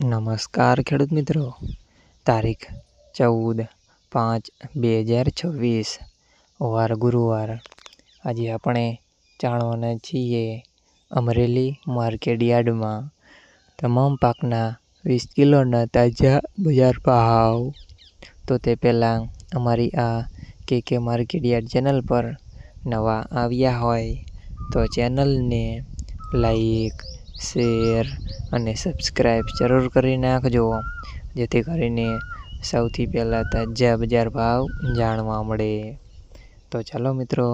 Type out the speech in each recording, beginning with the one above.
નમસ્કાર ખેડૂત મિત્રો, તારીખ 14/5/2026 વાર ગુરુવાર। આજે આપણે જાણવાના છીએ અમરેલી માર્કેટ યાર્ડમાં તમામ પાકના 20 કિલોના તાજા બજાર ભાવ। તો તે પહેલાં અમારી આ કે માર્કેટ યાર્ડ ચેનલ પર નવા આવ્યા હોય તો ચેનલને લાઈક, શેર અને સબસ્ક્રાઈબ જરૂર કરી નાખજો, જેથી કરીને સૌથી પહેલાં તાજા બજાર ભાવ જાણવા મળે। તો ચાલો મિત્રો,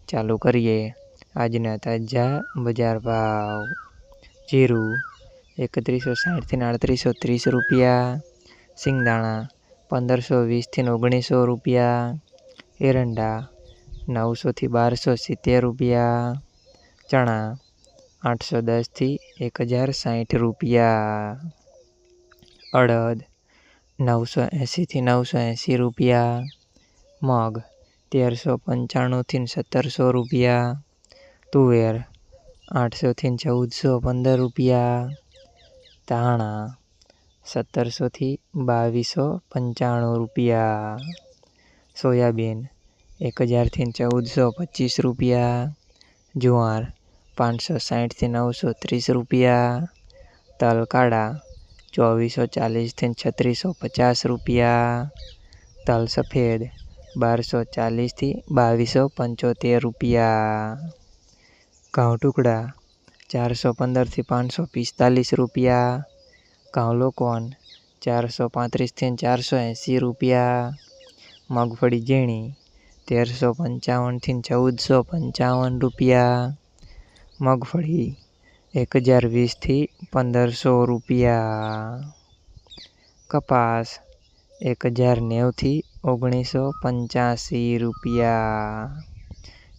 ચાલુ કરીએ આજના તાજા બજાર ભાવ। જીરું 3160 થી 3830 રૂપિયા, સિંગદાણા 1520 થી 1900 રૂપિયા, એરંડા 900 થી 1270 રૂપિયા, ચણા 810 થી 1060 રૂપિયા, અડદ 980 થી 980 રૂપિયા, મગ 1395 થી 1700 રૂપિયા, તુવેર 800 થી 1415 રૂપિયા, ધાણા 1700 થી 2295 રૂપિયા, સોયાબીન 1000 થી 1425 રૂપિયા, જુવાર 560 થી 930 રૂપિયા, તલ કાળા 2440 થી 3650 રૂપિયા, તલ સફેદ 1240 થી 2275 રૂપિયા, ઘઉં ટુકડા 415 થી 545 રૂપિયા, ઘઉં લોકવન 435 થી 480 રૂપિયા, મગફળી ઝીણી 1355 થી 1455 રૂપિયા, મગફળી 1020 થી 1500 રૂપિયા, કપાસ 1090 થી 1985 રૂપિયા।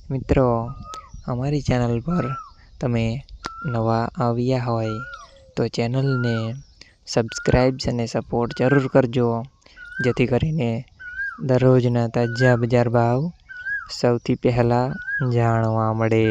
મિત્રો, અમારી ચેનલ પર તમે નવા આવ્યા હોય તો ચેનલને સબસ્ક્રાઈબ અને સપોર્ટ જરૂર કરજો, જેથી કરીને દરરોજના તાજા બજાર ભાવ સૌથી પહેલાં જાણવા મળે।